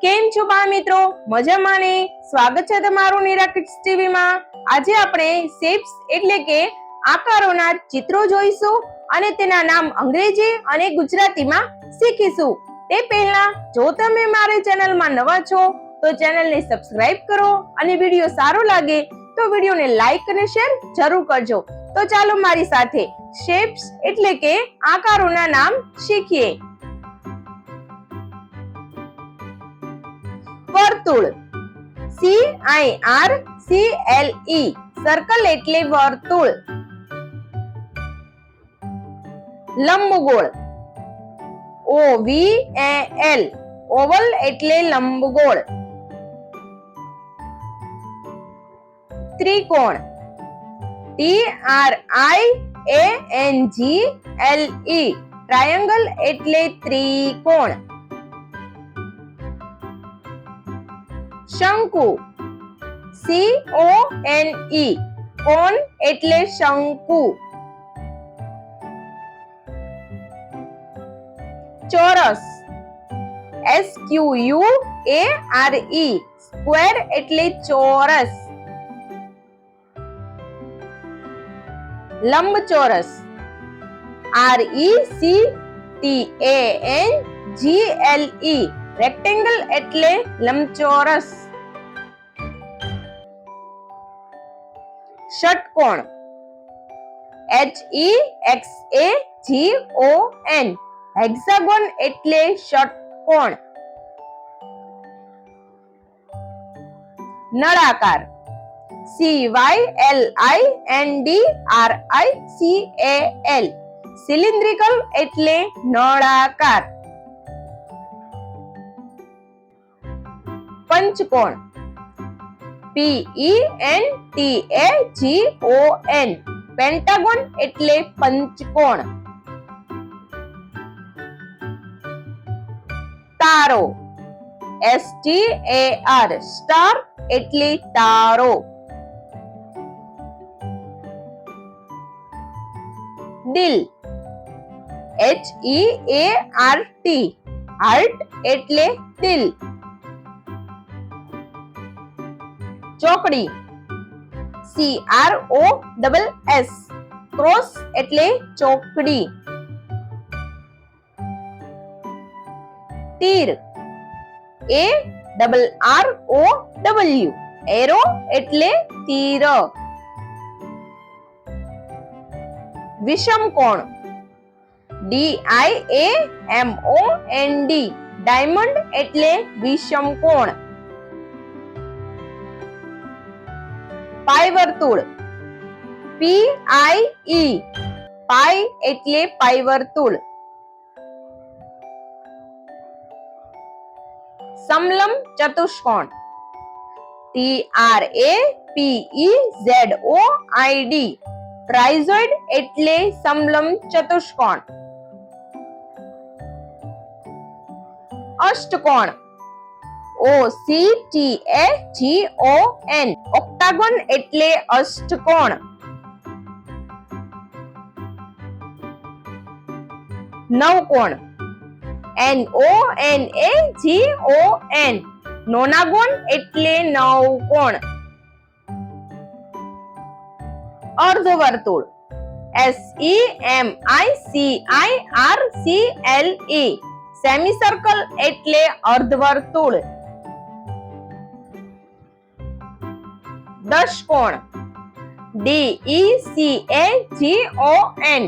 કેમ છો બા મિત્રો? મજામાં ને? સ્વાગત છે તમારું નિરા કિડ્સ ટીવી માં. આજે આપણે શેપ્સ એટલે કે આકારોના ચિત્રો જોઈશું અને તેના નામ અંગ્રેજી અને ગુજરાતીમાં શીખીશું. તે પહેલા જો તમે મારી ચેનલમાં નવા છો તો ચેનલને સબસ્ક્રાઇબ કરો અને વિડીયો સારો લાગે તો વિડીયોને લાઈક અને શેર જરૂર કરજો. તો ચાલો મારી સાથે શેપ્સ એટલે કે આકારોના નામ શીખીએ. વર્તુળ, CIRCLE, સર્કલ એટલે વર્તુળ. લંબગોળ, OVAL, ઓવલ એટલે લંબગોળ. ત્રિકોણ, TRIANGLE, ટ્રાયંગલ એટલે ત્રિકોણ. શંકુ, CONE, કોણ એટલે શંકુ. ચોરસ, SQUARE, સ્ક્વેર એટલે ચોરસ. લંબચોરસ, RECTANGLE, રેક્ટેંગલ એટલે લંબચોરસ. ષટકોણ, HEXAGON, હેક્સાગોન એટલે ષટકોણ. નળાકાર, CYLINDRICAL, સિલિન્ડ્રિકલ એટલે નળાકાર. પંચકોણ, PENTAGON, પેન્ટાગોન એટલે પંચકોણ. તારો, STAR, સ્ટાર એટલે તારો. દિલ, HEART, હાર્ટ એટલે દિલ. ચોકડી, CROSS, ક્રોસ એટલે ચોકડી. તીર, ARROW, એરો એટલે તીર. વિષમકોણ, DIAMOND, ડાયમંડ એટલે વિષમકોણ. પાયવર્તુળ, PIE, પાય એટલે પાયવર્તુળ. સમલંબ ચતુષ્કોણ, TRAPEZOID, ટ્રાઇઝોઇડ એટલે સમલંબ ચતુષ્કોણ. અષ્ટકોણ, OCTAGON, ઓક્ટાગોન એટલે અષ્ટકોણ. નવકોણ, NONAGON, નોનાગોન એટલે નવકોણ. અર્ધવર્તુળ, SEMICIRCLE, સેમિસર્કલ એટલે અર્ધવર્તુળ. દશકોણ, DECAGON,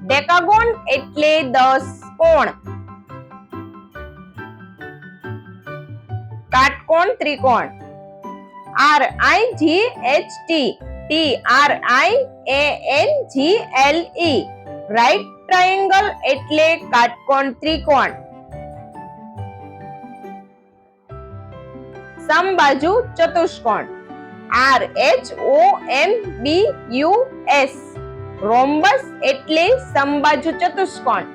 ડેકાગોન એટલે 10 કોણ. કાટકોણ ત્રિકોણ, RIGHT, TRIANGLE, રાઈટ ટ્રાયેંગલ એટલે કાટકોણ ત્રિકોણ. સમબાજુ ચતુષ્કોણ, RHOMBUS, રોમ્બસ એટલે સમબાજુ ચતુષ્કોણ.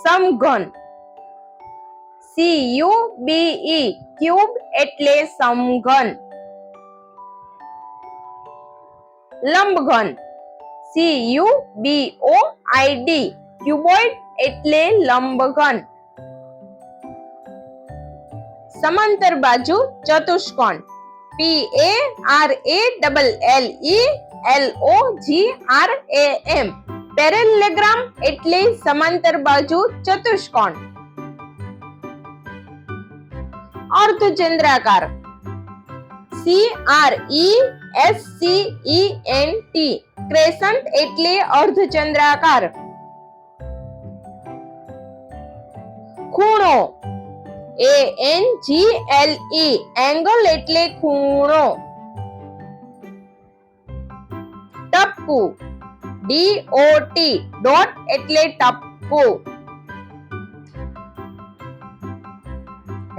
સમઘન, CUBE, ક્યુબ એટલે સમઘન. લંબઘન, CUBOID, ક્યુબોઇડ એટલે લંબઘન. સમાંતર બાજુ ચતુષ્કોણ. PARALLELOGRAM. પેરેલેગ્રામ એટલે સમાંતર બાજુ ચતુષ્કોણ. અર્ધચંદ્રાકાર. CRESCENT. ક્રેસન્ટ એટલે અર્ધચંદ્રાકાર. ખૂણો. ANGLE. એંગલ એટલે ખૂણો. ટપકું. DOT. ડોટ એટલે ટપકું.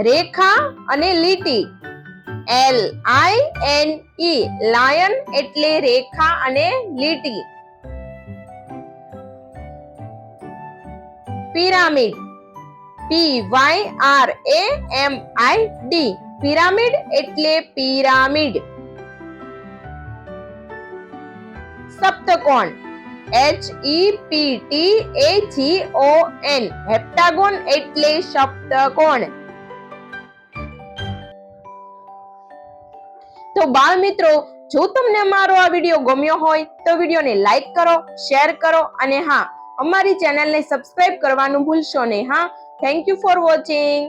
રેખા અને લીટી. LINE. લાયન એટલે રેખા અને લીટી. પિરામિડ. PYRAMID. પિરામિડ એટલે પિરામિડ. સપ્તકોણ. HEPTAGON. હેપ્ટાગોન એટલે સપ્તકોણ. તો બાળ મિત્રો, જો તમને અમારો આ વિડીયો ગમ્યો હોય તો વિડીયોને લાઈક કરો, શેર કરો અને હા, અમારી ચેનલને સબસ્ક્રાઇબ કરવાનું ભૂલશો નહીં. હા, થેન્ક યુ ફોર વોચિંગ.